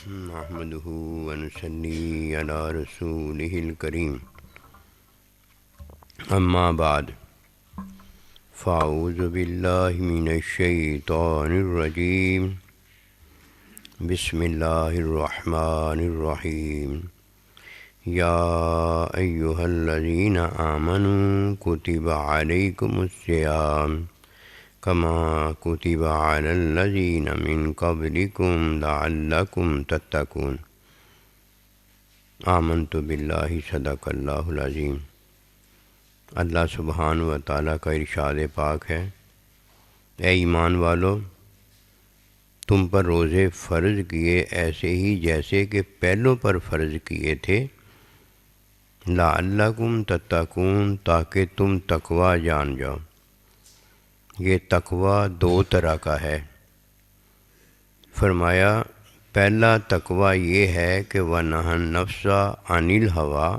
نحمده ونصلي على رسوله الكريم اما بعد فاعوذ بالله من الشيطان الرجيم بسم الله الرحمن الرحيم يا أيها الذين آمنوا كتب عليكم الصيام كما كتب على الذين من قبلكم لعلكم تتقون آمنت بالله صدق اللہ العظیم۔ اللہ سبحانہ و تعالیٰ کا ارشاد پاک ہے، اے ایمان والو، تم پر روزے فرض کیے ایسے ہی جیسے کہ پہلوں پر فرض کیے تھے، لعلکم تتقون، تاکہ تم تقوی جان جاؤ۔ یہ تقوی دو طرح کا ہے۔ فرمایا پہلا تقوی یہ ہے کہ وَنَهَى النَّفْسَ عَنِ الْهَوَىٰ،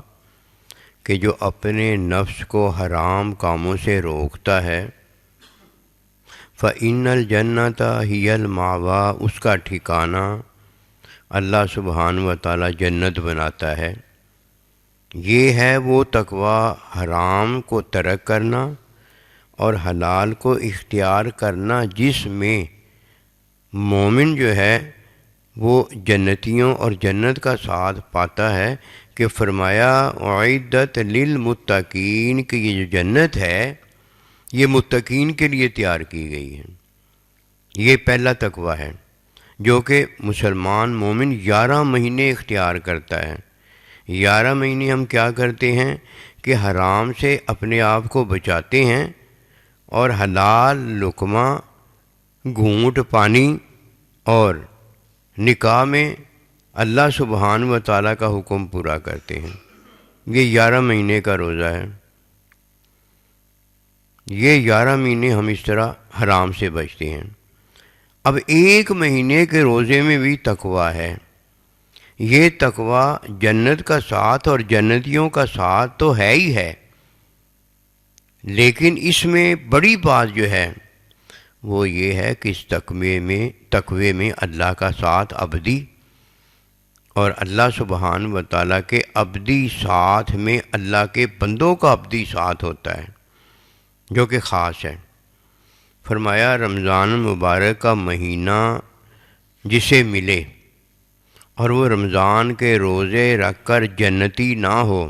کہ جو اپنے نفس کو حرام کاموں سے روکتا ہے، فَإِنَّ الْجَنَّةَ هِيَ الْمَأْوَىٰ، اس کا ٹھکانہ اللہ سبحانہ و تعالیٰ جنت بناتا ہے۔ یہ ہے وہ تقوی، حرام کو ترک کرنا اور حلال کو اختیار کرنا، جس میں مومن جو ہے وہ جنتیوں اور جنت کا ساتھ پاتا ہے۔ کہ فرمایا اعدت للمتقین، کہ یہ جو جنت ہے یہ متقین کے لیے تیار کی گئی ہے۔ یہ پہلا تقوی ہے جو کہ مسلمان مومن 11 مہینے اختیار کرتا ہے۔ 11 مہینے ہم کیا کرتے ہیں کہ حرام سے اپنے آپ کو بچاتے ہیں اور حلال لقمہ، گھونٹ پانی اور نکاح میں اللہ سبحانہ و تعالیٰ کا حکم پورا کرتے ہیں۔ یہ 11 مہینے کا روزہ ہے۔ یہ 11 مہینے ہم اس طرح حرام سے بچتے ہیں۔ اب 1 مہینے کے روزے میں بھی تقوی ہے۔ یہ تقوی جنت کا ساتھ اور جنتیوں کا ساتھ تو ہے ہی ہے، لیکن اس میں بڑی بات جو ہے وہ یہ ہے کہ اس تقوی میں اللہ کا ساتھ ابدی، اور اللہ سبحانہ و تعالیٰ کے ابدی ساتھ میں اللہ کے بندوں کا ابدی ساتھ ہوتا ہے جو کہ خاص ہے۔ فرمایا رمضان مبارک کا مہینہ جسے ملے اور وہ رمضان کے روزے رکھ کر جنتی نہ ہو،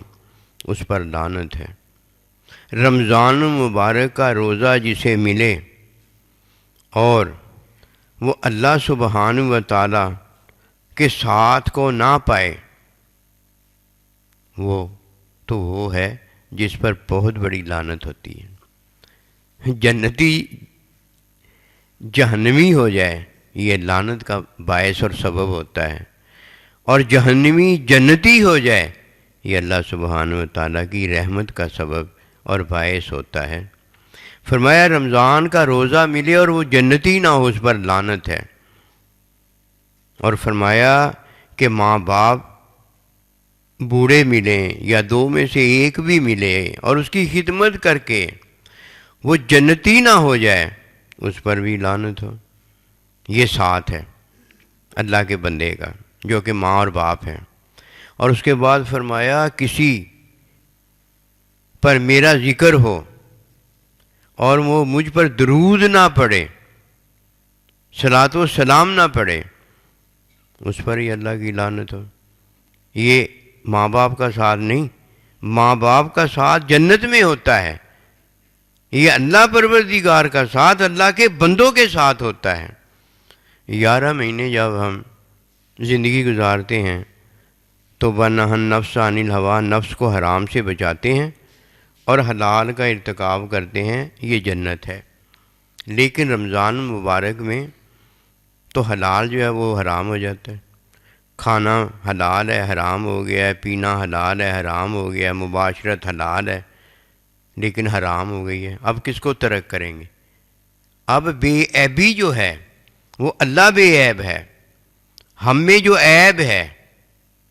اس پر لعنت ہے۔ رمضان مبارک کا روزہ جسے ملے اور وہ اللہ سبحانہ و تعالیٰ کے ساتھ کو نہ پائے، وہ ہے جس پر بہت بڑی لعنت ہوتی ہے۔ جنتی جہنمی ہو جائے، یہ لعنت کا باعث اور سبب ہوتا ہے، اور جہنمی جنتی ہو جائے، یہ اللہ سبحانہ و تعالیٰ کی رحمت کا سبب اور باعث ہوتا ہے۔ فرمایا رمضان کا روزہ ملے اور وہ جنتی نہ ہو، اس پر لعنت ہے۔ اور فرمایا کہ ماں باپ بوڑھے ملیں یا 2 میں سے ایک بھی ملے اور اس کی خدمت کر کے وہ جنتی نہ ہو جائے، اس پر بھی لعنت ہو۔ یہ ساتھ ہے اللہ کے بندے کا جو کہ ماں اور باپ ہیں۔ اور اس کے بعد فرمایا کسی پر میرا ذکر ہو اور وہ مجھ پر درود نہ پڑھے، صلاۃ و سلام نہ پڑھے، اس پر ہی اللہ کی لعنت ہو۔ یہ ماں باپ کا ساتھ نہیں، ماں باپ کا ساتھ جنت میں ہوتا ہے، یہ اللہ پروردگار کا ساتھ اللہ کے بندوں کے ساتھ ہوتا ہے۔ 11 مہینے جب ہم زندگی گزارتے ہیں تو وَنَهَى النَّفْسَ عَنِ الْهَوَىٰ، نفس کو حرام سے بچاتے ہیں اور حلال کا ارتکاب کرتے ہیں، یہ جنت ہے۔ لیکن رمضان مبارک میں تو حلال جو ہے وہ حرام ہو جاتا ہے۔ کھانا حلال ہے، حرام ہو گیا ہے، پینا حلال ہے، حرام ہو گیا ہے، مباشرت حلال ہے لیکن حرام ہو گئی ہے۔ اب کس کو ترک کریں گے؟ اب بے عیبی جو ہے وہ اللہ بے عیب ہے، ہم میں جو عیب ہے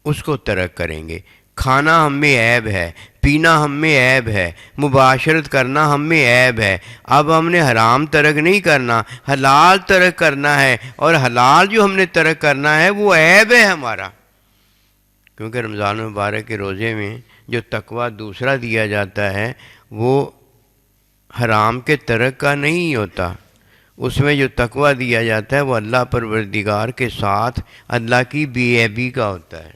اس کو ترک کریں گے۔ کھانا ہم میں عیب ہے، پینا ہم میں عیب ہے، مباشرت کرنا ہم میں عیب ہے۔ اب ہم نے حرام ترک نہیں کرنا، حلال ترک کرنا ہے، اور حلال جو ہم نے ترک کرنا ہے وہ عیب ہے ہمارا۔ کیونکہ رمضان المبارک کے روزے میں جو تقویٰ دوسرا دیا جاتا ہے وہ حرام کے ترک کا نہیں ہوتا، اس میں جو تقویٰ دیا جاتا ہے وہ اللہ پروردگار کے ساتھ اللہ کی بے عیبی کا ہوتا ہے۔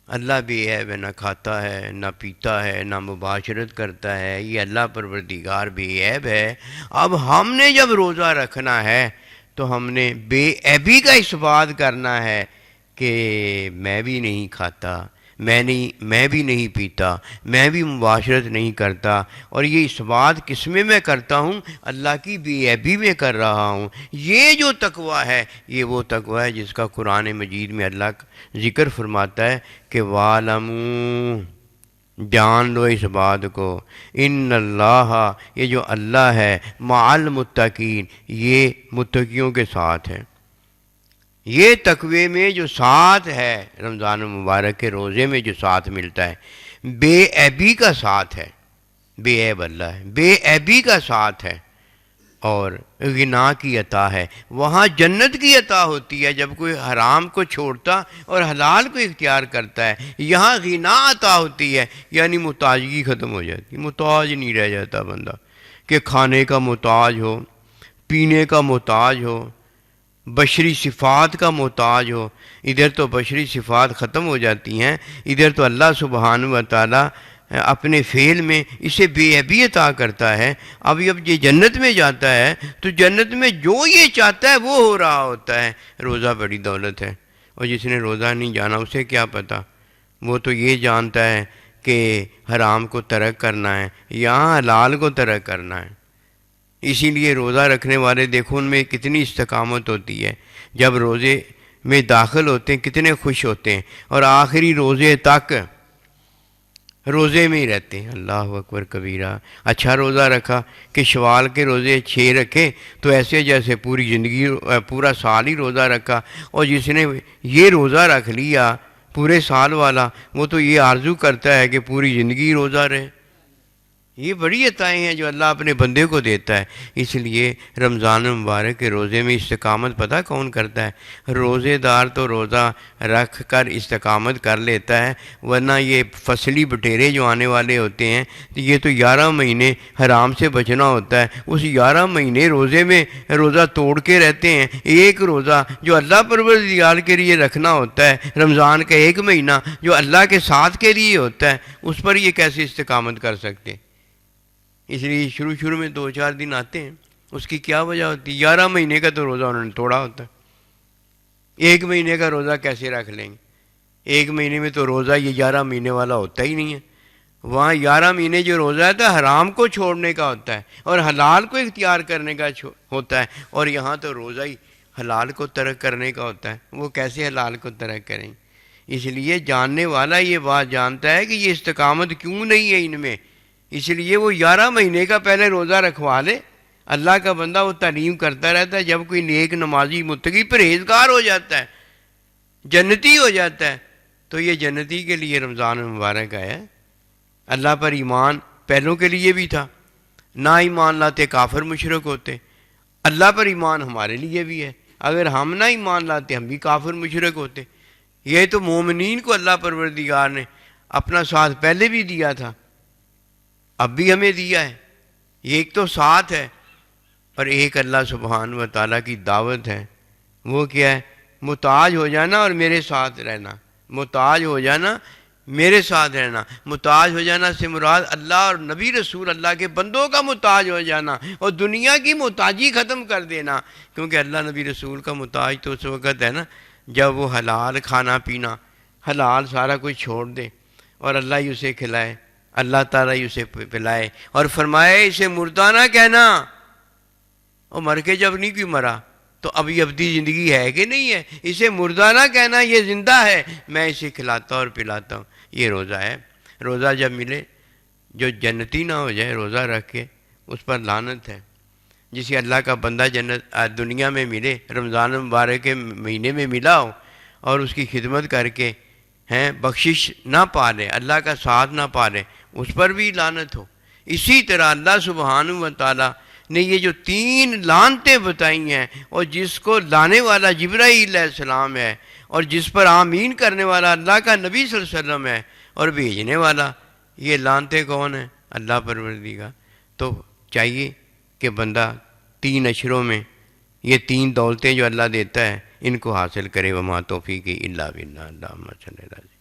اللہ بے عیب ہے، نہ کھاتا ہے، نہ پیتا ہے، نہ مباشرت کرتا ہے، یہ اللہ پروردگار بے عیب ہے۔ اب ہم نے جب روزہ رکھنا ہے تو ہم نے بے عیبی کا اثبات کرنا ہے کہ میں بھی نہیں کھاتا، میں بھی نہیں پیتا، میں بھی مباشرت نہیں کرتا، اور یہ اس بات کس میں کرتا ہوں؟ اللہ کی بے عیبی میں کر رہا ہوں۔ یہ جو تقویٰ ہے یہ وہ تقویٰ ہے جس کا قرآن مجید میں اللہ ذکر فرماتا ہے کہ وَاعْلَمُوا، جان لو اس بات کو، ان اللہ، یہ جو اللہ ہے، مع المتقین، یہ متقیوں کے ساتھ ہے۔ یہ تقوی میں جو ساتھ ہے، رمضان المبارک کے روزے میں جو ساتھ ملتا ہے، بے عیبی کا ساتھ ہے۔ بے عیب اللہ ہے، بے عیبی کا ساتھ ہے، اور غنا کی عطا ہے۔ وہاں جنت کی عطا ہوتی ہے جب کوئی حرام کو چھوڑتا اور حلال کو اختیار کرتا ہے۔ یہاں غنا عطا ہوتی ہے، یعنی محتاجگی ختم ہو جاتی ہے، محتاج نہیں رہ جاتا بندہ کہ کھانے کا محتاج ہو، پینے کا محتاج ہو، بشری صفات کا محتاج ہو۔ ادھر تو بشری صفات ختم ہو جاتی ہیں، ادھر تو اللہ سبحانہ و تعالیٰ اپنے فعل میں اسے بے عیبی عطا کرتا ہے۔ اب یہ جنت میں جاتا ہے تو جنت میں جو یہ چاہتا ہے وہ ہو رہا ہوتا ہے۔ روزہ بڑی دولت ہے، اور جس نے روزہ نہیں جانا اسے کیا پتہ، وہ تو یہ جانتا ہے کہ حرام کو ترک کرنا ہے، یہاں حلال کو ترک کرنا ہے۔ اسی لیے روزہ رکھنے والے دیکھو ان میں کتنی استقامت ہوتی ہے، جب روزے میں داخل ہوتے ہیں کتنے خوش ہوتے ہیں، اور آخری روزے تک روزے میں ہی رہتے ہیں۔ اللہ اکبر کبیرہ۔ اچھا روزہ رکھا کہ شوال کے روزے 6 رکھے تو ایسے جیسے پوری زندگی پورا سال ہی روزہ رکھا، اور جس نے یہ روزہ رکھ لیا پورے سال والا، وہ تو یہ آرزو کرتا ہے کہ پوری زندگی روزہ رہے۔ یہ بڑی عطائیں ہیں جو اللہ اپنے بندے کو دیتا ہے۔ اس لیے رمضان المبارک کے روزے میں استقامت پتہ کون کرتا ہے؟ روزے دار تو روزہ رکھ کر استقامت کر لیتا ہے، ورنہ یہ فصلی بٹیرے جو آنے والے ہوتے ہیں یہ تو 11 مہینے حرام سے بچنا ہوتا ہے، اس 11 مہینے روزے میں روزہ توڑ کے رہتے ہیں۔ ایک روزہ جو اللہ پروردگار کے لیے رکھنا ہوتا ہے، رمضان کا 1 مہینہ جو اللہ کے ساتھ کے لیے ہوتا ہے، اس پر یہ کیسے استقامت کر سکتے ہیں؟ اس لیے شروع میں 2-4 دن آتے ہیں، اس کی کیا وجہ ہوتی ہے؟ 11 مہینے کا تو روزہ انہوں نے توڑا ہوتا ہے، 1 مہینے کا روزہ کیسے رکھ لیں گے؟ 1 مہینے میں تو روزہ یہ 11 مہینے والا ہوتا ہی نہیں ہے۔ وہاں 11 مہینے جو روزہ ہے تو حرام کو چھوڑنے کا ہوتا ہے اور حلال کو اختیار کرنے کا ہوتا ہے، اور یہاں تو روزہ ہی حلال کو ترک کرنے کا ہوتا ہے۔ وہ کیسے حلال کو ترک کریں؟ اس لیے جاننے والا یہ بات جانتا ہے کہ یہ استقامت کیوں نہیں ہے ان میں، اس لیے وہ 11 مہینے کا پہلے روزہ رکھوا لے۔ اللہ کا بندہ وہ تعلیم کرتا رہتا ہے، جب کوئی نیک نمازی متقی پرہیزگار ہو جاتا ہے، جنتی ہو جاتا ہے، تو یہ جنتی کے لیے رمضان مبارک آیا ہے۔ اللہ پر ایمان پہلوں کے لیے بھی تھا، نہ ایمان لاتے کافر مشرک ہوتے۔ اللہ پر ایمان ہمارے لیے بھی ہے، اگر ہم نہ ایمان لاتے ہم بھی کافر مشرک ہوتے۔ یہ تو مومنین کو اللہ پروردگار نے اپنا ساتھ پہلے بھی دیا تھا، اب بھی ہمیں دیا ہے۔ ایک تو ساتھ ہے، اور ایک اللہ سبحانہ و تعالیٰ کی دعوت ہے۔ وہ کیا ہے؟ محتاج ہو جانا اور میرے ساتھ رہنا۔ محتاج ہو جانا، میرے ساتھ رہنا۔ محتاج ہو جانا سے مراد اللہ اور نبی رسول اللہ کے بندوں کا محتاج ہو جانا، اور دنیا کی محتاجی ختم کر دینا۔ کیونکہ اللہ نبی رسول کا محتاج تو اس وقت ہے نا جب وہ حلال کھانا پینا، حلال سارا کچھ چھوڑ دے، اور اللہ ہی اسے کھلائے، اللہ تعالیٰ ہی اسے پلائے، اور فرمائے اسے مردہ نہ کہنا۔ اور مر کے جب نہیں کوئی مرا تو ابھی ابدی زندگی ہے کہ نہیں ہے؟ اسے مردہ نہ کہنا، یہ زندہ ہے، میں اسے کھلاتا اور پلاتا ہوں۔ یہ روزہ ہے۔ روزہ جب ملے، جو جنتی نہ ہو جائے روزہ رکھ کے، اس پر لعنت ہے۔ جسے اللہ کا بندہ جنت دنیا میں ملے، رمضان مبارک کے مہینے میں ملا ہو، اور اس کی خدمت کر کے ہیں بخشش نہ پا لے، اللہ کا ساتھ نہ پا لے، اس پر بھی لعنت ہو۔ اسی طرح اللہ سبحانہ و تعالیٰ نے یہ جو 3 لعنتیں بتائی ہیں، اور جس کو لانے والا جبرائیل علیہ السلام ہے، اور جس پر آمین کرنے والا اللہ کا نبی صلی اللہ علیہ وسلم ہے، اور بھیجنے والا، یہ لعنتیں کون ہیں؟ اللہ پروردگار۔ تو چاہیے کہ بندہ 3 اشروں میں یہ 3 دولتیں جو اللہ دیتا ہے ان کو حاصل کرے۔ وما توفیقی الا باللہ، اللہم صلی اللہ علیہ وسلم۔